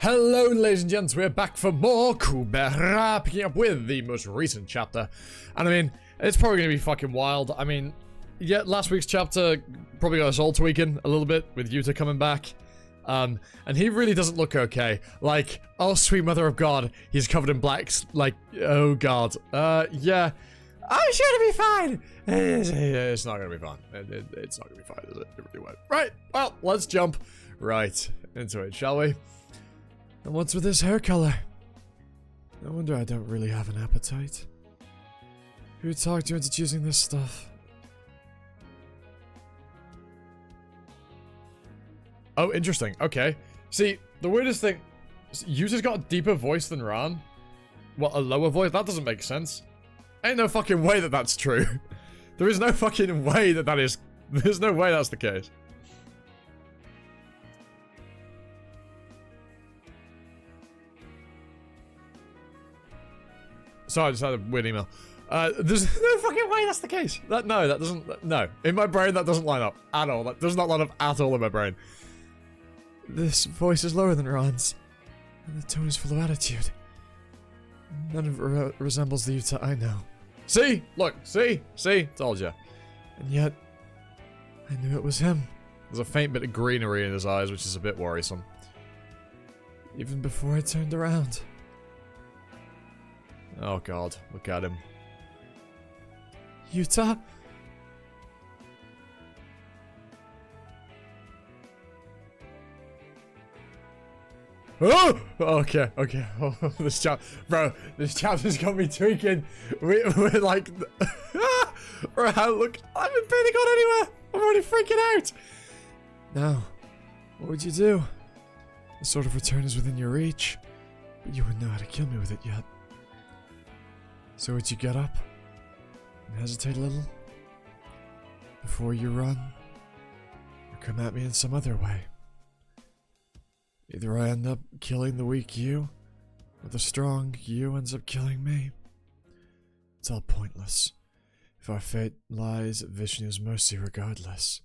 Hello ladies and gents, we're back for more Kubera, picking up with the most recent chapter. And I mean, it's probably going to be fucking wild. I mean, yeah, last week's chapter probably got us all tweaking a little bit with Yuta coming back. And he really doesn't look okay. Like, oh sweet mother of God, he's covered in blacks, like, oh God. Yeah. I'm sure it'll be fine. It's not going to be fine. It's not going to be fine, is it? It really won't. Right, well, let's jump right into it, shall we? And what's with this hair color? No wonder I don't really have an appetite. Who talked you into choosing this stuff? Oh, interesting. Okay. See, the weirdest thing... Yuta's got a deeper voice than Ran. What, a lower voice? That doesn't make sense. Ain't no fucking way that that's true. There is no fucking way that that is... There's no way that's the case. Sorry, I just had a weird email. There's no fucking way that's the case. No, that doesn't... No. In my brain, that doesn't line up at all. That does not line up at all in my brain. This voice is lower than Ran's. And the tone is full of attitude. None of it resembles the Yuta I know. See? Look. See? Told you. And yet, I knew it was him. There's a faint bit of greenery in his eyes, which is a bit worrisome. Even before I turned around. Oh God, look at him. Yuta? Oh! Okay. Oh, this chapter's got me tweaking. We're like... Bro, look, I haven't barely gone anywhere. I'm already freaking out. Now, what would you do? The sort of return is within your reach, but you wouldn't know how to kill me with it yet. So would you get up and hesitate a little before you run, or come at me in some other way? Either I end up killing the weak you, or the strong you ends up killing me. It's all pointless if our fate lies at Vishnu's mercy regardless.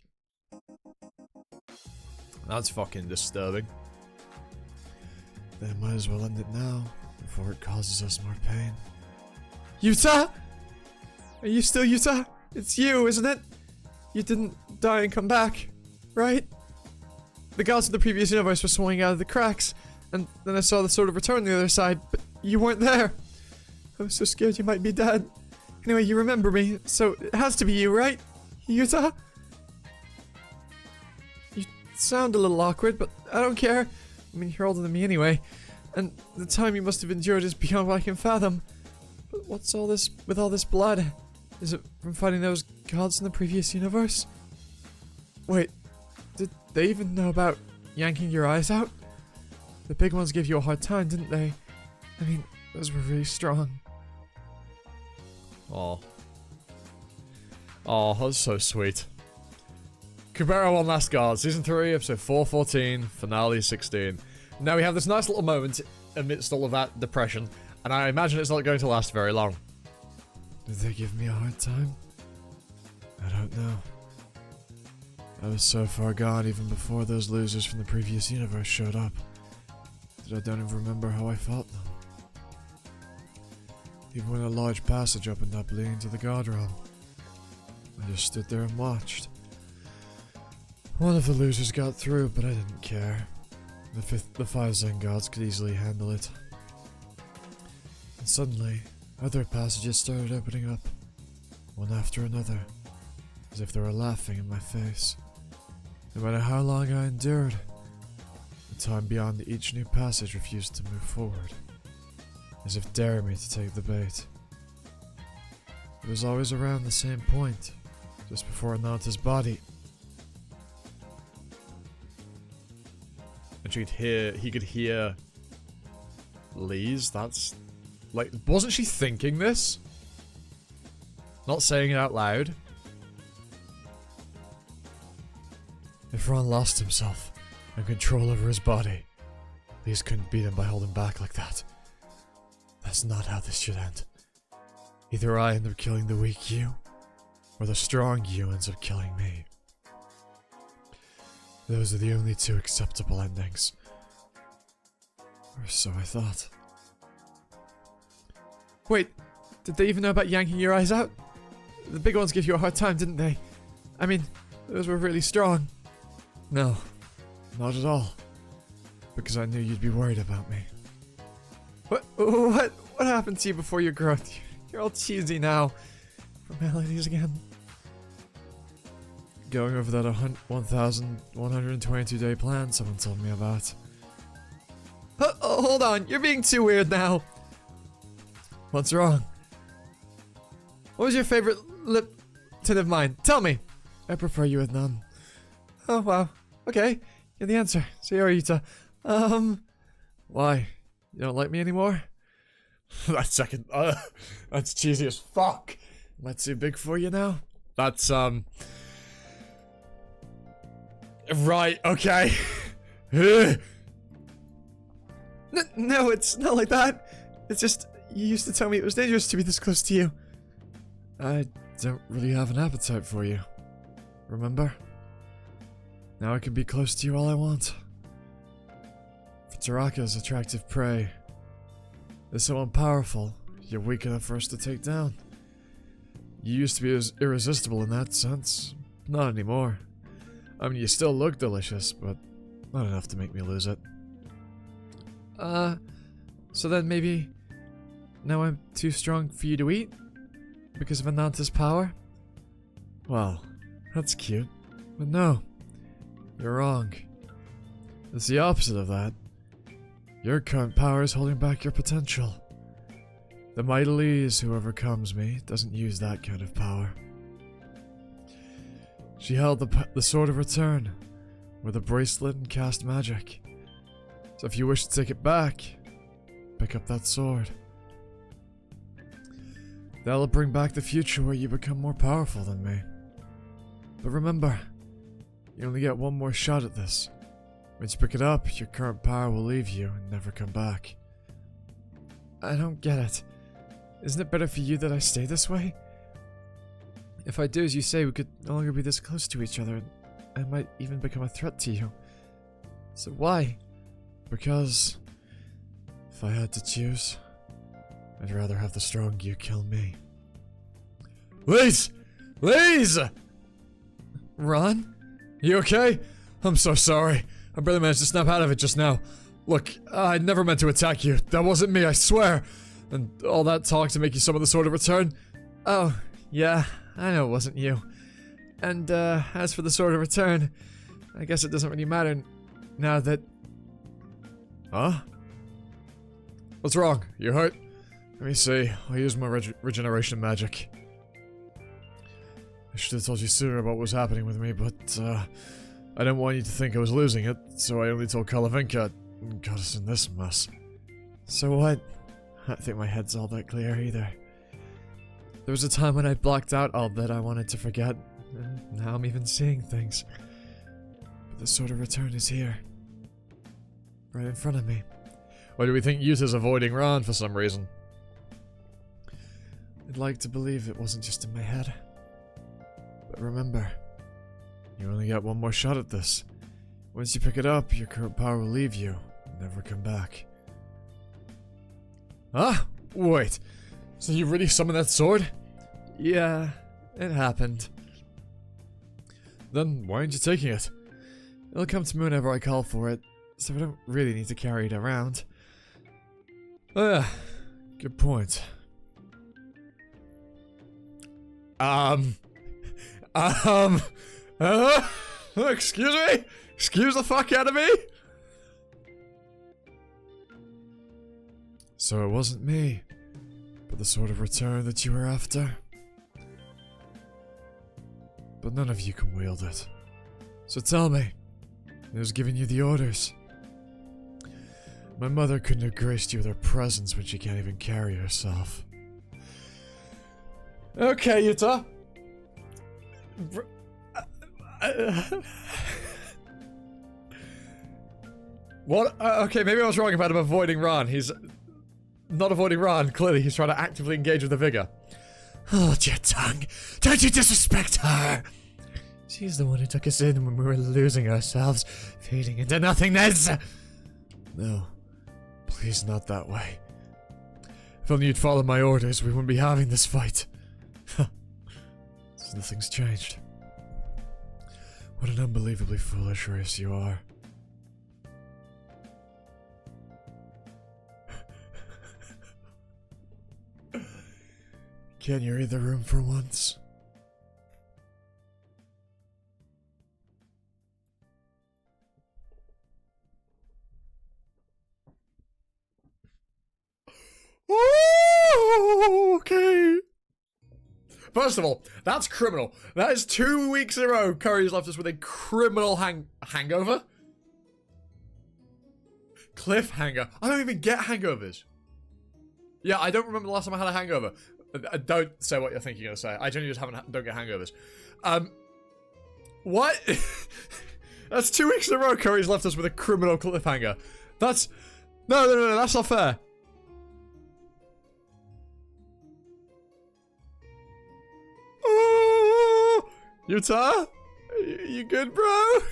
That's fucking disturbing. Then I might as well end it now before it causes us more pain. Yuta? Are you still Yuta? It's you, isn't it? You didn't die and come back, right? The gods of the previous universe were swinging out of the cracks, and then I saw the sort of return on the other side, but you weren't there. I was so scared you might be dead. Anyway, you remember me, so it has to be you, right? Yuta? You sound a little awkward, but I don't care. I mean, you're older than me anyway, and the time you must have endured is beyond what I can fathom. But what's all this with all this blood? Is it from fighting those gods in the previous universe? Wait, did they even know about yanking your eyes out? The big ones gave you a hard time, didn't they? I mean, those were really strong. Oh, that's so sweet. Kubera One Last Guard, Season 3, Episode 414, Finale 16. Now we have this nice little moment amidst all of that depression. And I imagine it's not going to last very long. Did they give me a hard time? I don't know. I was so far gone even before those losers from the previous universe showed up that I don't even remember how I fought them. Even when a large passage opened up leading to the God Realm, I just stood there and watched. One of the losers got through, but I didn't care. The 5 Zen gods could easily handle it. And suddenly, other passages started opening up, one after another, as if they were laughing in my face. No matter how long I endured, the time beyond each new passage refused to move forward, as if daring me to take the bait. It was always around the same point, just before Ananta's body. And he could hear Lee's, that's... Like, wasn't she thinking this? Not saying it out loud. If Ron lost himself and control over his body, Lee's couldn't beat him by holding back like that. That's not how this should end. Either I end up killing the weak you, or the strong you ends up killing me. Those are the only two acceptable endings. Or so I thought. Wait, did they even know about yanking your eyes out? The big ones gave you a hard time, didn't they? I mean, those were really strong. No, not at all. Because I knew you'd be worried about me. What happened to you before your growth? You're all cheesy now. For melodies again. Going over that 1,122 day plan someone told me about. Hold on, you're being too weird now. What's wrong? What was your favorite lip tint of mine? Tell me. I prefer you with none. Oh wow. Okay, you're the answer. Señorita. Why? You don't like me anymore? That second, that's cheesy as fuck. Am I too big for you now? That's, right, okay. No, it's not like that. It's just, you used to tell me it was dangerous to be this close to you. I don't really have an appetite for you. Remember? Now I can be close to you all I want. For Taraka's attractive prey is so unpowerful, you're weak enough for us to take down. You used to be as irresistible in that sense. Not anymore. I mean, you still look delicious, but not enough to make me lose it. So then maybe now I'm too strong for you to eat? Because of Ananta's power? Well, that's cute. But no, you're wrong. It's the opposite of that. Your current power is holding back your potential. The mightily is who overcomes me doesn't use that kind of power. She held the Sword of Return with a bracelet and cast magic. So if you wish to take it back, pick up that sword. That'll bring back the future where you become more powerful than me. But remember, you only get one more shot at this. Once you pick it up, your current power will leave you and never come back. I don't get it. Isn't it better for you that I stay this way? If I do as you say, we could no longer be this close to each other, and I might even become a threat to you. So why? Because if I had to choose, I'd rather have the strong you kill me. Please! Please! Ron? You okay? I'm so sorry. I barely managed to snap out of it just now. Look, I never meant to attack you. That wasn't me, I swear. And all that talk to make you summon the Sword of Return? Oh, yeah, I know it wasn't you. And, as for the Sword of Return, I guess it doesn't really matter now that... Huh? What's wrong? You hurt? Let me see. I'll use my regeneration magic. I should have told you sooner about what was happening with me, but, I didn't want you to think I was losing it, so I only told Kalavinka and got us in this mess. So what? I don't think my head's all that clear either. There was a time when I blocked out all that I wanted to forget, and now I'm even seeing things. But the Sword of Return is here. Right in front of me. Why do we think Yuta's avoiding Ron for some reason? I'd like to believe it wasn't just in my head. But remember, you only get one more shot at this. Once you pick it up, your current power will leave you and never come back. Ah, wait. So you really summoned that sword? Yeah, it happened. Then why aren't you taking it? It'll come to me whenever I call for it, so I don't really need to carry it around. Good point. Excuse me? Excuse the fuck out of me? So it wasn't me, but the Sword of Return that you were after? But none of you can wield it. So tell me, who's giving you the orders? My mother couldn't have graced you with her presence when she can't even carry herself. Okay, Yuta. What? Okay, maybe I was wrong about him avoiding Ron. He's not avoiding Ron. Clearly, he's trying to actively engage with the vigor. Hold your tongue. Don't you disrespect her. She's the one who took us in when we were losing ourselves, fading into nothingness. No. Please, not that way. If only you'd followed my orders, we wouldn't be having this fight. So nothing's changed. What an unbelievably foolish race you are. Can't you read the room for once? Oh, okay. First of all, that's criminal. That is 2 weeks in a row Curry's left us with a criminal hangover. Cliffhanger. I don't even get hangovers. Yeah, I don't remember the last time I had a hangover. Don't say what you're thinking you're gonna say. I generally just don't get hangovers. What? That's 2 weeks in a row Curry's left us with a criminal cliffhanger. That's... No, that's not fair. Oh, Utah? You good, bro?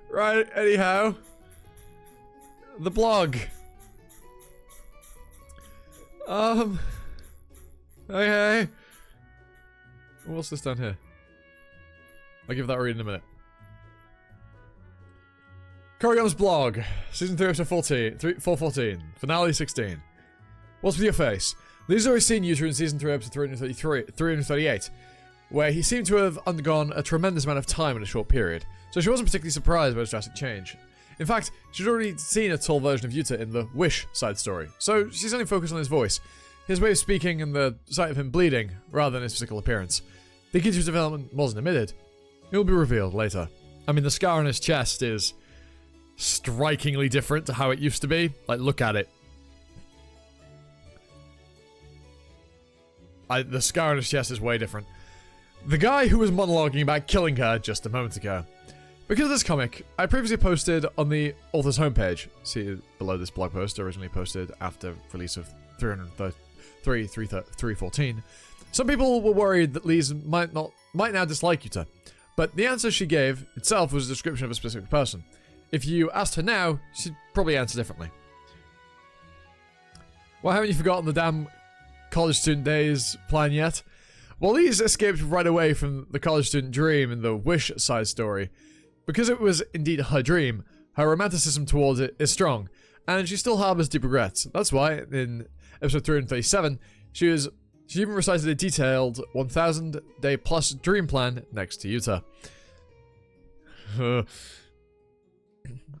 Right, anyhow. The blog. Okay. What's this down here? I'll give that a read in a minute. Corrigan's blog. Season 3, episode 414. Finale 16. What's with your face? Lisa's already seen Utah in season 3, episode 338, where he seemed to have undergone a tremendous amount of time in a short period, so she wasn't particularly surprised by his drastic change. In fact, she'd already seen a tall version of Yuta in the Wish side story, so she's only focused on his voice, his way of speaking, and the sight of him bleeding, rather than his physical appearance. The key to his development wasn't admitted. It will be revealed later. I mean, the scar on his chest is strikingly different to how it used to be. Like, look at it. The scar on his chest is way different. The guy who was monologuing about killing her just a moment ago. Because of this comic, I previously posted on the author's homepage. See below this blog post, originally posted after release of 314. Some people were worried that Lise might now dislike Yuta, but the answer she gave itself was a description of a specific person. If you asked her now, she'd probably answer differently. Why haven't you forgotten the damn college student days plan yet? Well, Lise escaped right away from the college student dream in the Wish side story. Because it was indeed her dream, her romanticism towards it is strong, and she still harbors deep regrets. That's why, in episode 337, she even recited a detailed 1,000-day plus dream plan next to Yuta.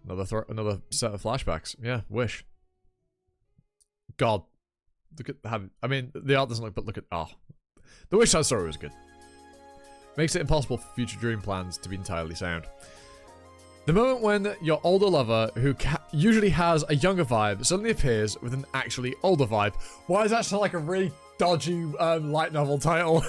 Another set of flashbacks. Yeah, Wish. God. Look at how... I mean, the art doesn't look, but look at... Oh. The Wish side story was good. Makes it impossible for future dream plans to be entirely sound. The moment when your older lover, who usually has a younger vibe, suddenly appears with an actually older vibe. Why does that sound like a really dodgy light novel title?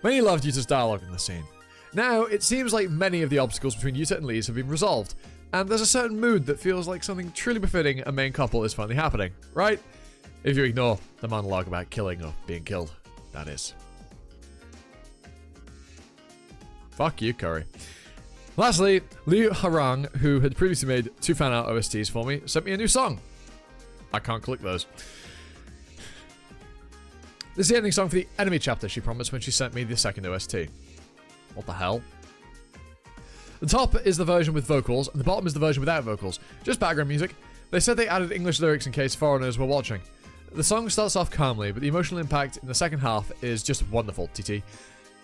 Many loved Yuta's dialogue in the scene. Now, it seems like many of the obstacles between Yuta and Lise have been resolved, and there's a certain mood that feels like something truly befitting a main couple is finally happening, right? If you ignore the monologue about killing or being killed, that is. Fuck you, Curry. Lastly, Liu Harang, who had previously made 2 fan-art OSTs for me, sent me a new song. I can't click those. This is the ending song for the enemy chapter she promised when she sent me the second OST. What the hell? The top is the version with vocals, and the bottom is the version without vocals. Just background music. They said they added English lyrics in case foreigners were watching. The song starts off calmly, but the emotional impact in the second half is just wonderful, TT.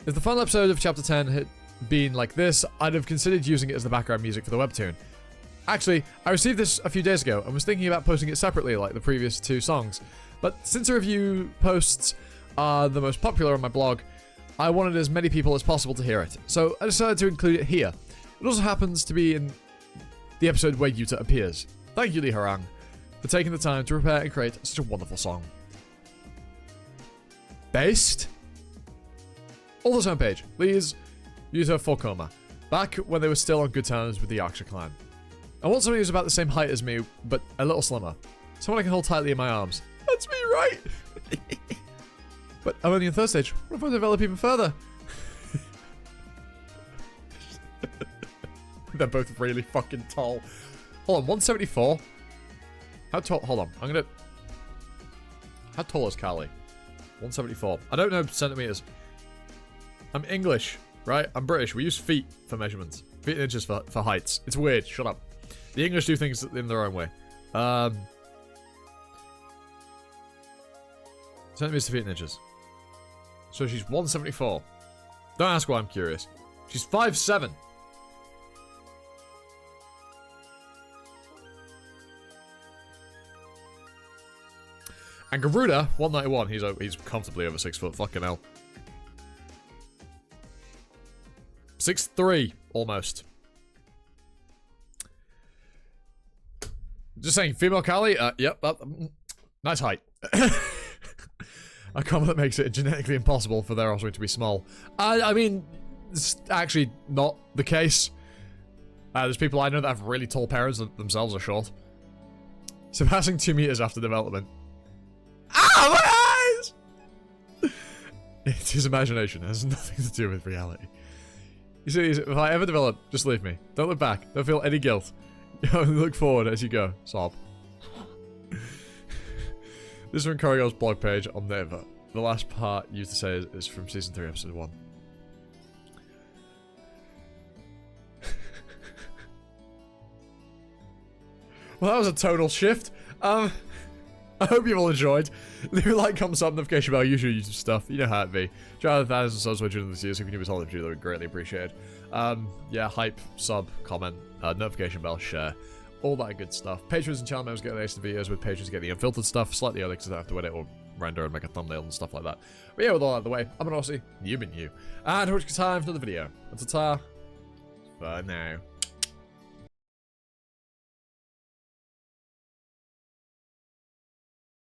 If the final episode of Chapter 10 had been like this, I'd have considered using it as the background music for the webtoon. Actually, I received this a few days ago and was thinking about posting it separately like the previous 2 songs. But since the review posts are the most popular on my blog, I wanted as many people as possible to hear it. So I decided to include it here. It also happens to be in the episode where Yuta appears. Thank you, Lee Harang, for taking the time to prepare and create such a wonderful song. Based? Author's homepage. Lee's Yuta Forkoma. Back when they were still on good terms with the Yaksha clan. I want somebody who's about the same height as me, but a little slimmer. Someone I can hold tightly in my arms. That's me, right? But I'm only in 3rd stage. What if I develop even further? They're both really fucking tall. Hold on, 174? How tall? Hold on. I'm gonna... How tall is Callie? 174. I don't know centimeters. I'm English, right? I'm British. We use feet for measurements. Feet and inches for heights. It's weird. Shut up. The English do things in their own way. Centimeters to feet and inches. So she's 174. Don't ask why, I'm curious. She's 5'7". And Garuda, 191. He's comfortably over 6 foot. Fucking hell. 6'3", almost. Just saying, female Callie. Yep. Nice height. A comment that makes it genetically impossible for their offspring to be small. I mean, it's actually not the case. There's people I know that have really tall parents that themselves are short. Surpassing 2 meters after development. Ah, my eyes! It's his imagination. It has nothing to do with reality. You see, if I ever develop, just leave me. Don't look back. Don't feel any guilt. Look forward as you go. Sob. This is from Corrigo's blog page on Naver. The last part used to say is from season 3, episode 1. Well, that was a total shift. I hope you all enjoyed. Leave a like, comment, sub, notification bell, usual YouTube stuff. You know how it be. Try out 1,000 subs by June this year, so if you can do us all the video, that would be greatly appreciated. Yeah, hype, sub, comment, notification bell, share. All that good stuff. Patrons and channel members get the latest videos, with patrons get the unfiltered stuff, slightly early because I don't have to edit or render and make a thumbnail and stuff like that. But yeah, with all that out of the way, I'm an Aussie, you've been you. And it's time for another video. That's a tar for now.